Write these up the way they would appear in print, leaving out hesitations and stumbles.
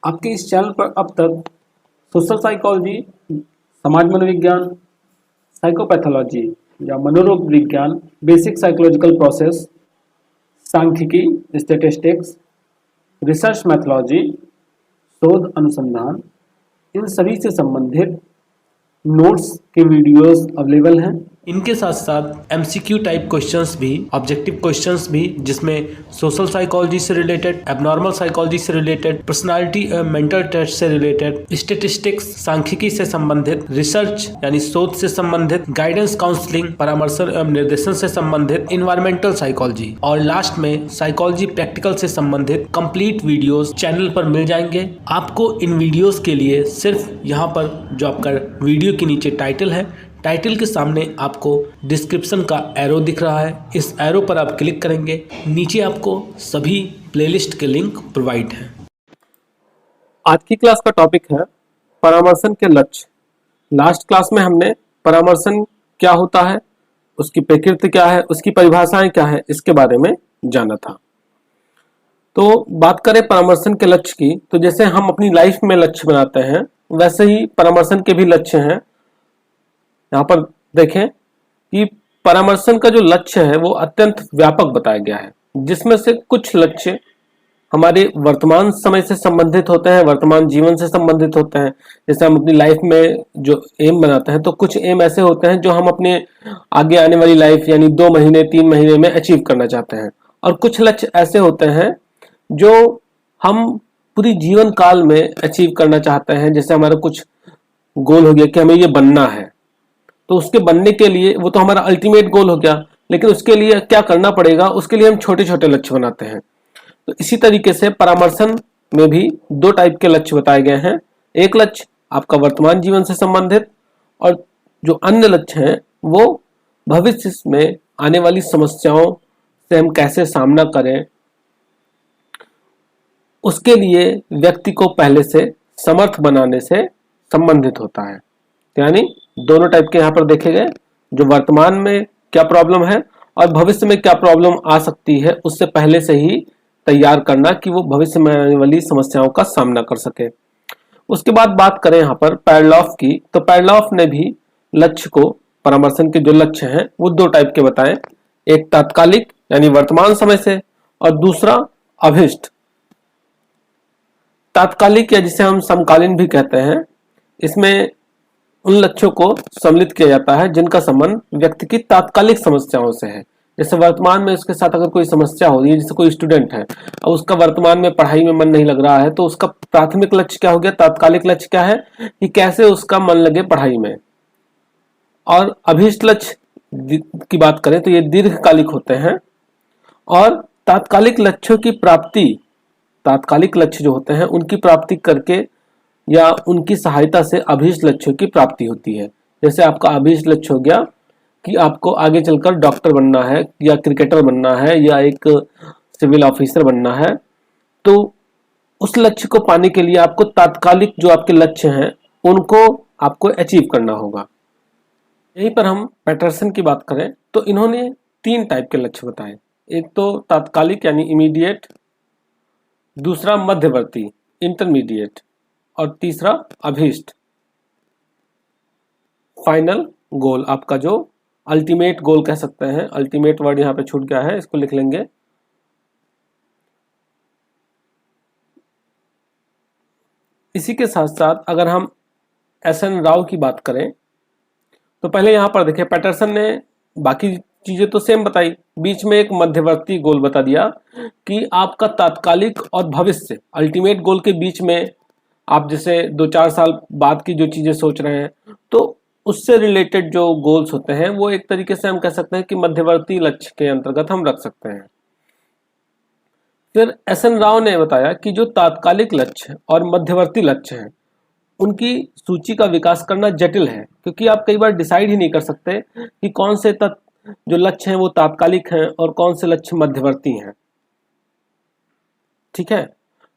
आपके इस चैनल पर अब तक सोशल साइकोलॉजी, समाज मनोविज्ञान, साइकोपैथोलॉजी या मनोरोग विज्ञान, बेसिक साइकोलॉजिकल प्रोसेस, सांख्यिकी, स्टैटिस्टिक्स, रिसर्च मैथोलॉजी, शोध अनुसंधान, इन सभी से संबंधित नोट्स के वीडियोस अवेलेबल हैं। इनके साथ साथ एमसीक्यू टाइप क्वेश्चंस भी, ऑब्जेक्टिव क्वेश्चंस भी, जिसमें सोशल साइकोलॉजी से रिलेटेड, एबनॉर्मल साइकोलॉजी से रिलेटेड, पर्सनालिटी एवं मेंटल टेस्ट से रिलेटेड, स्टैटिस्टिक्स सांख्यिकी से संबंधित, रिसर्च यानी शोध से संबंधित, गाइडेंस काउंसलिंग परामर्शन एवं निर्देशन से संबंधित, इन्वायरमेंटल साइकोलॉजी और लास्ट में साइकोलॉजी प्रैक्टिकल से संबंधित कंप्लीट वीडियोस चैनल पर मिल जाएंगे। आपको इन वीडियोस के लिए सिर्फ यहाँ पर जो आपका वीडियो के नीचे टाइटल है, टाइटल के सामने आपको डिस्क्रिप्शन का एरो दिख रहा है, इस एरो पर आप क्लिक करेंगे, नीचे आपको सभी प्लेलिस्ट के लिंक प्रोवाइड हैं। आज की क्लास का टॉपिक है परामर्शन के लक्ष्य। लास्ट क्लास में हमने परामर्शन क्या होता है, उसकी प्रकृति क्या है, उसकी परिभाषाएं क्या है, इसके बारे में जाना था। तो बात करें परामर्शन के लक्ष्य की, तो जैसे हम अपनी लाइफ में लक्ष्य बनाते हैं, वैसे ही परामर्शन के भी लक्ष्य हैं। यहाँ पर देखें कि परामर्शन का जो लक्ष्य है वो अत्यंत व्यापक बताया गया है, जिसमें से कुछ लक्ष्य हमारे वर्तमान समय से संबंधित होते हैं, वर्तमान जीवन से संबंधित होते हैं। जैसे हम अपनी लाइफ में जो एम बनाते हैं, तो कुछ एम ऐसे होते हैं जो हम अपने आगे आने वाली लाइफ यानी 2 महीने 3 महीने में अचीव करना चाहते हैं, और कुछ लक्ष्य ऐसे होते हैं जो हम पूरी जीवन काल में अचीव करना चाहते हैं। जैसे हमारा कुछ गोल हो गया कि हमें ये बनना है, तो उसके बनने के लिए वो तो हमारा अल्टीमेट गोल हो गया, लेकिन उसके लिए क्या करना पड़ेगा, उसके लिए हम छोटे छोटे लक्ष्य बनाते हैं। तो इसी तरीके से परामर्शन में भी 2 टाइप के लक्ष्य बताए गए हैं। एक लक्ष्य आपका वर्तमान जीवन से संबंधित, और जो अन्य लक्ष्य हैं वो भविष्य में आने वाली समस्याओं से हम कैसे सामना करें, उसके लिए व्यक्ति को पहले से समर्थ बनाने से संबंधित होता है। यानी दोनों टाइप के यहाँ पर देखे गए, जो वर्तमान में क्या प्रॉब्लम है और भविष्य में क्या प्रॉब्लम आ सकती है, उससे पहले से ही तैयार करना कि वो भविष्य में आने वाली समस्याओं का सामना कर सके। उसके बाद बात करें यहाँ पर पैरलॉफ की, तो पैरलॉफ ने भी लक्ष्य को, परामर्शन के जो लक्ष्य हैं वो 2 टाइप के बताए। एक तात्कालिक यानी वर्तमान समय से, और दूसरा अभिष्ट। तात्कालिक या जिसे हम समकालीन भी कहते हैं, इसमें उन लक्ष्यों को सम्मिलित किया जाता है जिनका संबंध व्यक्ति की तात्कालिक समस्याओं से है। जैसे वर्तमान में उसके साथ अगर कोई समस्या हो रही है, जैसे कोई स्टूडेंट है और उसका वर्तमान में पढ़ाई में मन नहीं लग रहा है, तो उसका प्राथमिक लक्ष्य क्या हो गया, तात्कालिक लक्ष्य क्या है कि कैसे उसका मन लगे पढ़ाई में। और अभीष्ट लक्ष्य की बात करें तो ये दीर्घकालिक होते हैं, और तात्कालिक लक्ष्यों की प्राप्ति, तात्कालिक लक्ष्य जो होते हैं उनकी प्राप्ति करके या उनकी सहायता से अभीष्ट लक्ष्यों की प्राप्ति होती है। जैसे आपका अभीष्ट लक्ष्य हो गया कि आपको आगे चलकर डॉक्टर बनना है, या क्रिकेटर बनना है, या एक सिविल ऑफिसर बनना है, तो उस लक्ष्य को पाने के लिए आपको तात्कालिक जो आपके लक्ष्य हैं उनको आपको अचीव करना होगा। यहीं पर हम पैटरसन की बात करें तो इन्होंने 3 टाइप के लक्ष्य बताए। एक तो तात्कालिक यानी इमीडिएट, दूसरा मध्यवर्ती इंटरमीडिएट, और तीसरा अभीष्ट फाइनल गोल, आपका जो अल्टीमेट गोल कह सकते हैं। अल्टीमेट वर्ड यहाँ पे छूट गया है, इसको लिख लेंगे। इसी के साथ साथ अगर हम एस.एन. राव की बात करें तो पहले यहाँ पर देखिए पैटरसन ने बाकी चीजें तो सेम बताई, बीच में एक मध्यवर्ती गोल बता दिया कि आपका तात्कालिक और भविष्य अल्टीमेट गोल के बीच में आप जैसे 2-4 साल बाद की जो चीजें सोच रहे हैं, तो उससे रिलेटेड जो गोल्स होते हैं वो एक तरीके से हम कह सकते हैं कि मध्यवर्ती लक्ष्य के अंतर्गत हम रख सकते हैं। फिर एस.एन. राव ने बताया कि जो तात्कालिक लक्ष्य और मध्यवर्ती लक्ष्य हैं उनकी सूची का विकास करना जटिल है, क्योंकि आप कई बार डिसाइड ही नहीं कर सकते कि कौन से जो लक्ष्य हैं वो तात्कालिक हैं और कौन से लक्ष्य मध्यवर्ती हैं। ठीक है,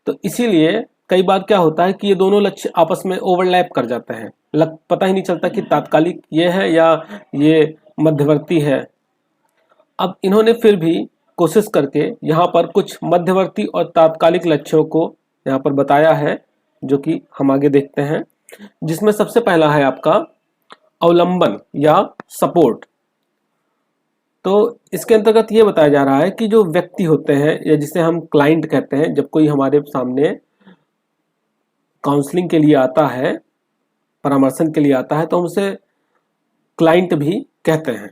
तो इसीलिए कई बार क्या होता है कि ये दोनों लक्ष्य आपस में ओवरलैप कर जाते हैं, पता ही नहीं चलता कि तात्कालिक ये है या ये मध्यवर्ती है। अब इन्होंने फिर भी कोशिश करके यहाँ पर कुछ मध्यवर्ती और तात्कालिक लक्ष्यों को यहाँ पर बताया है जो कि हम आगे देखते हैं, जिसमें सबसे पहला है आपका अवलंबन या सपोर्ट। तो इसके अंतर्गत ये बताया जा रहा है कि जो व्यक्ति होते हैं या जिसे हम क्लाइंट कहते हैं, जब कोई हमारे सामने काउंसलिंग के लिए आता है, परामर्शन के लिए आता है, तो हम उसे क्लाइंट भी कहते हैं।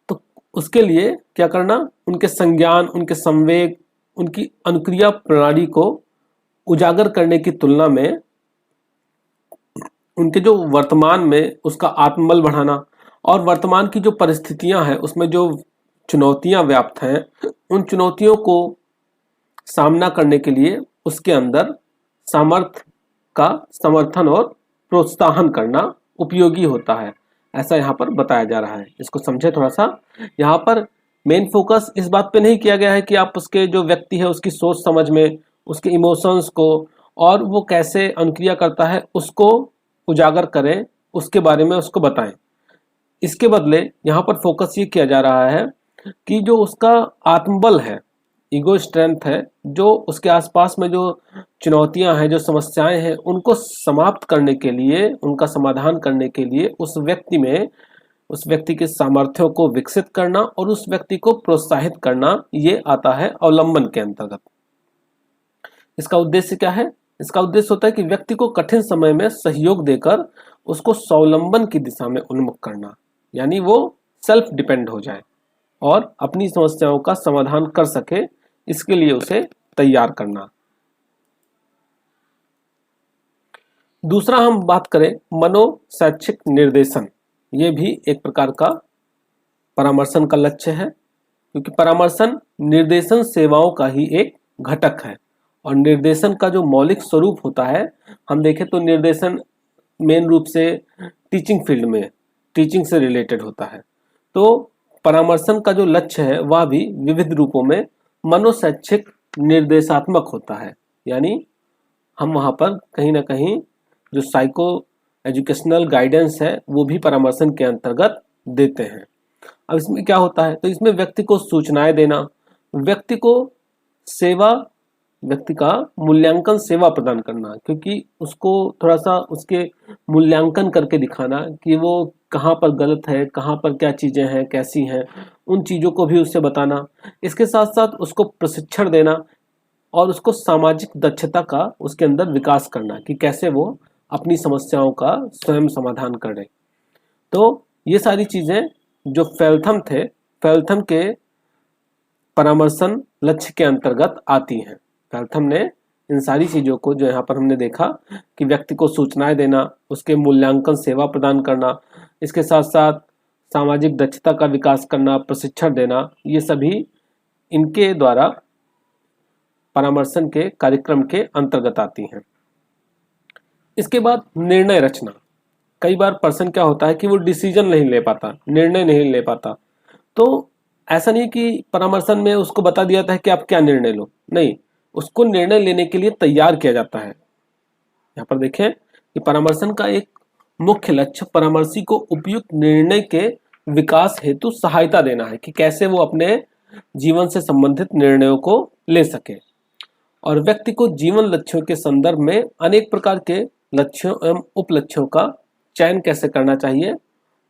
तो उसके लिए क्या करना, उनके संज्ञान, उनके संवेग, उनकी अनुक्रिया प्रणाली को उजागर करने की तुलना में उनके जो वर्तमान में उसका आत्मबल बढ़ाना और वर्तमान की जो परिस्थितियां हैं उसमें जो चुनौतियां व्याप्त हैं, उन चुनौतियों को सामना करने के लिए उसके अंदर सामर्थ्य का समर्थन और प्रोत्साहन करना उपयोगी होता है, ऐसा यहाँ पर बताया जा रहा है। इसको समझे थोड़ा सा। यहाँ पर मेन फोकस इस बात पे नहीं किया गया है कि आप उसके जो व्यक्ति है उसकी सोच समझ में, उसके इमोशंस को और वो कैसे अनुक्रिया करता है उसको उजागर करें, उसके बारे में उसको बताएं। इसके बदले यहाँ पर फोकस ये किया जा रहा है कि जो उसका आत्मबल है, ईगो स्ट्रेंथ है, जो उसके आसपास में जो चुनौतियां हैं, जो समस्याएं हैं, उनको समाप्त करने के लिए, उनका समाधान करने के लिए उस व्यक्ति में, उस व्यक्ति के सामर्थ्यों को विकसित करना और उस व्यक्ति को प्रोत्साहित करना, ये आता है अवलंबन के अंतर्गत। इसका उद्देश्य क्या है? इसका उद्देश्य होता है कि व्यक्ति को कठिन समय में सहयोग देकर उसको स्वावलंबन की दिशा में उन्मुख करना, यानी वो सेल्फ डिपेंड हो जाए और अपनी समस्याओं का समाधान कर सके, इसके लिए उसे तैयार करना। दूसरा हम बात करें मनोशैक्षिक निर्देशन, ये भी एक प्रकार का परामर्शन का लक्ष्य है, क्योंकि परामर्शन निर्देशन सेवाओं का ही एक घटक है और निर्देशन का जो मौलिक स्वरूप होता है, हम देखें तो निर्देशन मेन रूप से टीचिंग फील्ड में, टीचिंग से रिलेटेड होता है। तो परामर्शन का जो लक्ष्य है वह भी विविध रूपों में मनोशैक्षिक निर्देशात्मक होता है, यानी हम वहाँ पर कहीं ना कहीं जो साइको एजुकेशनल गाइडेंस है वो भी परामर्शन के अंतर्गत देते हैं। अब इसमें क्या होता है, तो इसमें व्यक्ति को सूचनाएं देना, व्यक्ति को सेवा, व्यक्ति का मूल्यांकन सेवा प्रदान करना, क्योंकि उसको थोड़ा सा उसके मूल्यांकन करके दिखाना कि वो कहाँ पर गलत है, कहाँ पर क्या चीज़ें हैं, कैसी हैं, उन चीज़ों को भी उससे बताना। इसके साथ साथ उसको प्रशिक्षण देना और उसको सामाजिक दक्षता का उसके अंदर विकास करना कि कैसे वो अपनी समस्याओं का स्वयं समाधान करे। तो ये सारी चीज़ें जो फेल्थम थे, फेल्थम के परामर्शन लक्ष्य के अंतर्गत आती हैं। फेल्थम ने इन सारी चीज़ों को, जो यहाँ पर हमने देखा कि व्यक्ति को सूचनाएं देना, उसके मूल्यांकन सेवा प्रदान करना, इसके साथ साथ सामाजिक दक्षता का विकास करना, प्रशिक्षण देना, ये सभी इनके द्वारा परामर्शन के कार्यक्रम के अंतर्गत आती हैं। इसके बाद निर्णय रचना। कई बार पर्सन क्या होता है कि वो डिसीजन नहीं ले पाता, निर्णय नहीं ले पाता। तो ऐसा नहीं कि परामर्शन में उसको बता दिया था कि आप क्या निर्णय लो, नहीं, उसको निर्णय लेने के लिए तैयार किया जाता है। यहाँ पर देखें कि परामर्शन का एक मुख्य लक्ष्य परामर्शी को उपयुक्त निर्णय के विकास हेतु सहायता देना है कि कैसे वो अपने जीवन से संबंधित निर्णयों को ले सके और व्यक्ति को जीवन लक्ष्यों के संदर्भ में अनेक प्रकार के लक्ष्यों एवं उप लक्ष्यों का चयन कैसे करना चाहिए,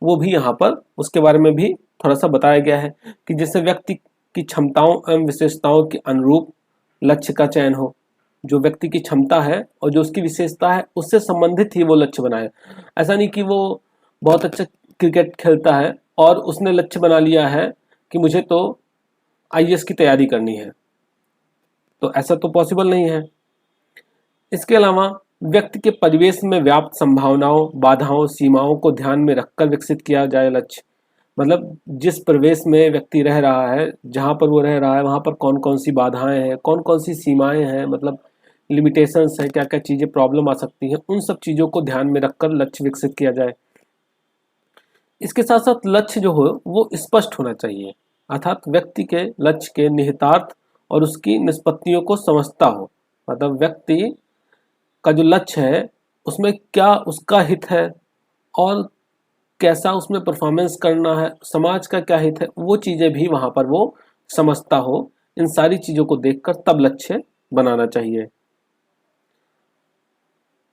वो भी यहाँ पर उसके बारे में भी थोड़ा सा बताया गया है कि जिससे व्यक्ति की क्षमताओं एवं विशेषताओं के अनुरूप लक्ष्य का चयन हो। जो व्यक्ति की क्षमता है और जो उसकी विशेषता है उससे संबंधित ही वो लक्ष्य बनाए। ऐसा नहीं कि वो बहुत अच्छा क्रिकेट खेलता है और उसने लक्ष्य बना लिया है कि मुझे तो आईएएस की तैयारी करनी है, तो ऐसा तो पॉसिबल नहीं है। इसके अलावा व्यक्ति के परिवेश में व्याप्त संभावनाओं, बाधाओं, सीमाओं को ध्यान में रखकर विकसित किया जाए लक्ष्य। मतलब जिस परिवेश में व्यक्ति रह रहा है, जहाँ पर वो रह रहा है, वहाँ पर कौन कौन सी बाधाएं हैं, कौन कौन सी सीमाएं हैं, मतलब लिमिटेशंस हैं, क्या क्या चीज़ें प्रॉब्लम आ सकती हैं, उन सब चीज़ों को ध्यान में रखकर लक्ष्य विकसित किया जाए। इसके साथ साथ लक्ष्य जो हो वो स्पष्ट होना चाहिए, अर्थात व्यक्ति के लक्ष्य के निहितार्थ और उसकी निष्पत्तियों को समझता हो। मतलब व्यक्ति का जो लक्ष्य है उसमें क्या उसका हित है और कैसा उसमें परफॉर्मेंस करना है, समाज का क्या हित है, वो चीज़ें भी वहाँ पर वो समझता हो। इन सारी चीज़ों को देखकर तब लक्ष्य बनाना चाहिए।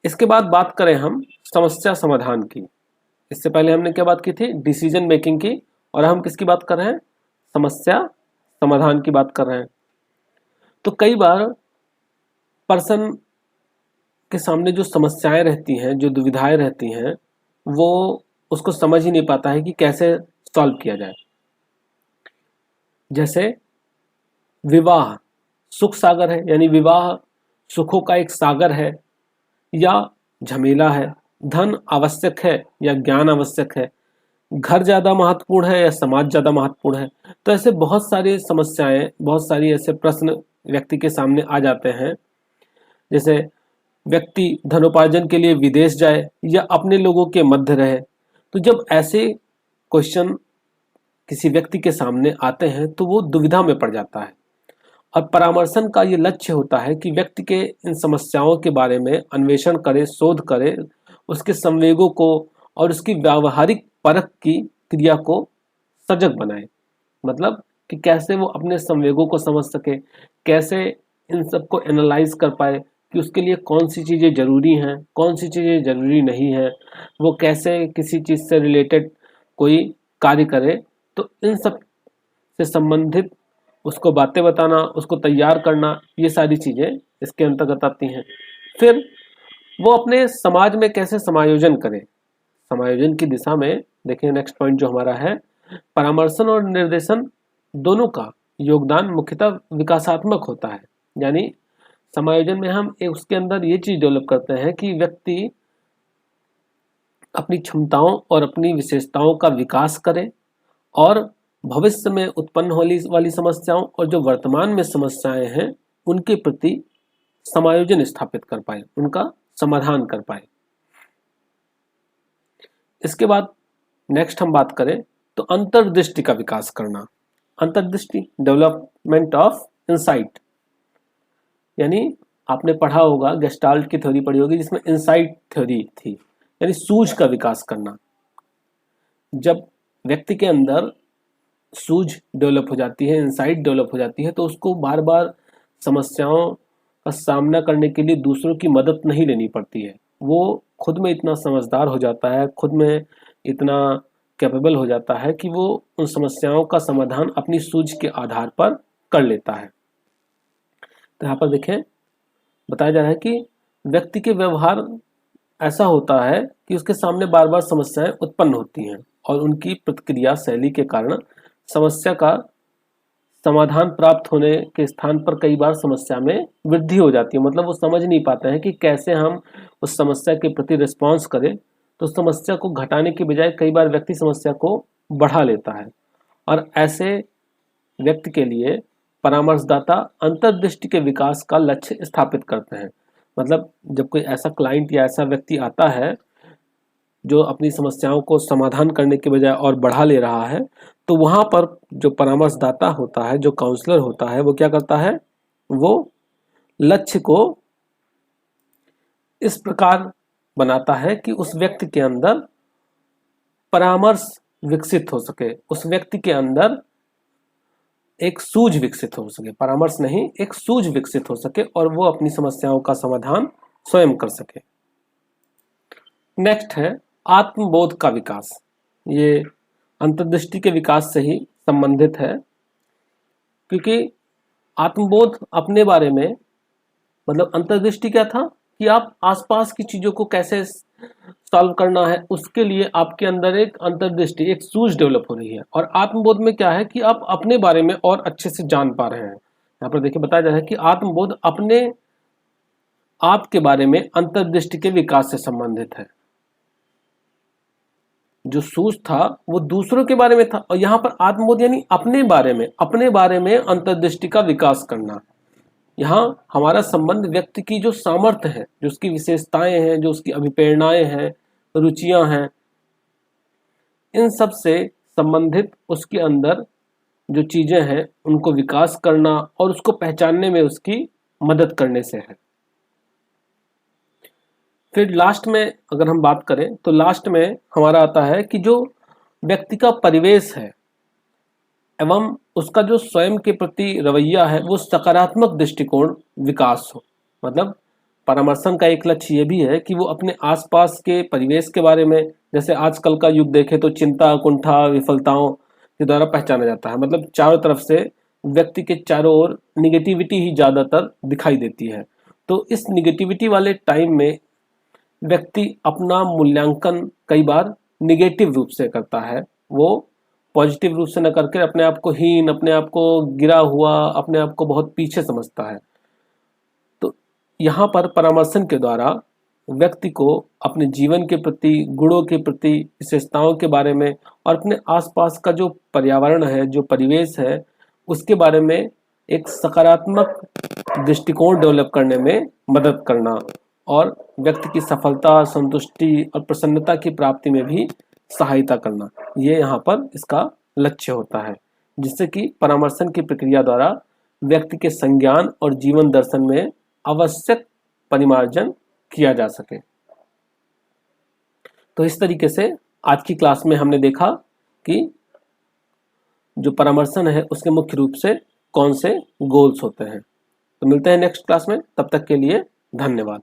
इसके बाद बात करें हम समस्या समाधान की। इससे पहले हमने क्या बात की थी? डिसीजन मेकिंग की। और हम किसकी बात कर रहे हैं? समस्या समाधान की बात कर रहे हैं। तो कई बार पर्सन के सामने जो समस्याएं रहती हैं, जो दुविधाएं रहती हैं, वो उसको समझ ही नहीं पाता है कि कैसे सॉल्व किया जाए। जैसे विवाह सुख सागर है, यानी विवाह सुखों का एक सागर है या झमेला है। धन आवश्यक है या ज्ञान आवश्यक है। घर ज्यादा महत्वपूर्ण है या समाज ज्यादा महत्वपूर्ण है। तो ऐसे बहुत सारी समस्याएं, बहुत सारी ऐसे प्रश्न व्यक्ति के सामने आ जाते हैं। जैसे व्यक्ति धनोपार्जन के लिए विदेश जाए या अपने लोगों के मध्य रहे। तो जब ऐसे क्वेश्चन किसी व्यक्ति के सामने आते हैं तो वो दुविधा में पड़ जाता है। और परामर्शन का ये लक्ष्य होता है कि व्यक्ति के इन समस्याओं के बारे में अन्वेषण करे, शोध करे, उसके संवेगों को और उसकी व्यावहारिक परख की क्रिया को सजग बनाए। मतलब कि कैसे वो अपने संवेगों को समझ सके, कैसे इन सबको एनालाइज कर पाए कि उसके लिए कौन सी चीज़ें जरूरी हैं, कौन सी चीज़ें जरूरी नहीं है, वो कैसे किसी चीज़ से रिलेटेड कोई कार्य करे। तो इन सब से संबंधित उसको बातें बताना, उसको तैयार करना, ये सारी चीज़ें इसके अंतर्गत आती हैं। फिर वो अपने समाज में कैसे समायोजन करे। समायोजन की दिशा में देखिए नेक्स्ट पॉइंट जो हमारा है, परामर्शन और निर्देशन दोनों का योगदान मुख्यतः विकासात्मक होता है। यानी समायोजन में हम उसके अंदर ये चीज डेवलप करते हैं कि व्यक्ति अपनी क्षमताओं और अपनी विशेषताओं का विकास करे और भविष्य में उत्पन्न होने वाली समस्याओं और जो वर्तमान में समस्याएं हैं उनके प्रति समायोजन स्थापित कर पाए, उनका समाधान कर पाए। इसके बाद नेक्स्ट हम बात करें तो अंतर्दृष्टि का विकास करना। अंतर्दृष्टि, डेवलपमेंट ऑफ इंसाइट, यानी आपने पढ़ा होगा, गेस्टाल्ट की थ्योरी पढ़ी होगी जिसमें इंसाइट थ्योरी थी, यानी सूझ का विकास करना। जब व्यक्ति के अंदर सूझ डेवलप हो जाती है, इंसाइट डेवलप हो जाती है, तो उसको बार बार समस्याओं का सामना करने के लिए दूसरों की मदद नहीं लेनी पड़ती है। वो खुद में इतना समझदार हो जाता है, खुद में इतना कैपेबल हो जाता है कि वो उन समस्याओं का समाधान अपनी सूझ के आधार पर कर लेता है। तो यहाँ पर देखें बताया जा रहा है कि व्यक्ति के व्यवहार ऐसा होता है कि उसके सामने बार बार समस्याएं उत्पन्न होती हैं और उनकी प्रतिक्रिया शैली के कारण समस्या का समाधान प्राप्त होने के स्थान पर कई बार समस्या में वृद्धि हो जाती है। मतलब वो समझ नहीं पाते हैं कि कैसे हम उस समस्या के प्रति रिस्पॉन्स करें। तो समस्या को घटाने के बजाय कई बार व्यक्ति समस्या को बढ़ा लेता है। और ऐसे व्यक्ति के लिए परामर्शदाता अंतर्दृष्टि के विकास का लक्ष्य स्थापित करते हैं। मतलब जब कोई ऐसा क्लाइंट या ऐसा व्यक्ति आता है जो अपनी समस्याओं को समाधान करने के बजाय और बढ़ा ले रहा है, तो वहां पर जो परामर्शदाता होता है, जो काउंसलर होता है, वो क्या करता है, वो लक्ष्य को इस प्रकार बनाता है कि उस व्यक्ति के अंदर परामर्श विकसित हो सके, उस व्यक्ति के अंदर एक सूझ विकसित हो सके, परामर्श नहीं, एक सूझ विकसित हो सके और वो अपनी समस्याओं का समाधान स्वयं कर सके। नेक्स्ट है आत्मबोध का विकास। ये अंतर्दृष्टि के विकास से ही संबंधित है, क्योंकि आत्मबोध अपने बारे में, मतलब अंतर्दृष्टि क्या था कि आप आसपास की चीजों को कैसे सॉल्व करना है, उसके लिए आपके अंदर एक अंतर्दृष्टि, एक सूझ डेवलप हो रही है। और आत्मबोध में क्या है कि आप अपने बारे में और अच्छे से जान पा रहे हैं। यहाँ पर देखिए बताया जा रहा है कि आत्मबोध अपने आप के बारे में अंतर्दृष्टि के विकास से संबंधित है। जो सूझ था वो दूसरों के बारे में था, और यहाँ पर आत्मबोध यानी अपने बारे में अंतर्दृष्टि का विकास करना। यहाँ हमारा संबंध व्यक्ति की जो सामर्थ्य है, जो उसकी विशेषताएं हैं, जो उसकी अभिप्रेरणाएं हैं, रुचियां हैं, इन सब से संबंधित उसके अंदर जो चीजें हैं उनको विकास करना और उसको पहचानने में उसकी मदद करने से है। फिर लास्ट में अगर हम बात करें तो लास्ट में हमारा आता है कि जो व्यक्ति का परिवेश है एवं उसका जो स्वयं के प्रति रवैया है वो सकारात्मक दृष्टिकोण विकास हो। मतलब परामर्शन का एक लक्ष्य ये भी है कि वो अपने आसपास के परिवेश के बारे में, जैसे आजकल का युग देखे तो चिंता, कुंठा, विफलताओं के द्वारा पहचाना जाता है। मतलब चारों तरफ से व्यक्ति के चारों ओर निगेटिविटी ही ज्यादातर दिखाई देती है। तो इस निगेटिविटी वाले टाइम में व्यक्ति अपना मूल्यांकन कई बार निगेटिव रूप से करता है। वो पॉजिटिव रूप से न करके अपने आप को हीन, अपने आप को गिरा हुआ, अपने आप को बहुत पीछे समझता है। तो यहाँ पर परामर्शन के द्वारा व्यक्ति को अपने जीवन के प्रति, गुणों के प्रति, विशेषताओं के बारे में और अपने आसपास का जो पर्यावरण है, जो परिवेश है, उसके बारे में एक सकारात्मक दृष्टिकोण डेवलप करने में मदद करना और व्यक्ति की सफलता, संतुष्टि और प्रसन्नता की प्राप्ति में भी सहायता करना, ये यहाँ पर इसका लक्ष्य होता है, जिससे कि परामर्शन की प्रक्रिया द्वारा व्यक्ति के संज्ञान और जीवन दर्शन में आवश्यक परिमार्जन किया जा सके। तो इस तरीके से आज की क्लास में हमने देखा कि जो परामर्शन है उसके मुख्य रूप से कौन से गोल्स होते हैं। तो मिलते हैं नेक्स्ट क्लास में, तब तक के लिए धन्यवाद।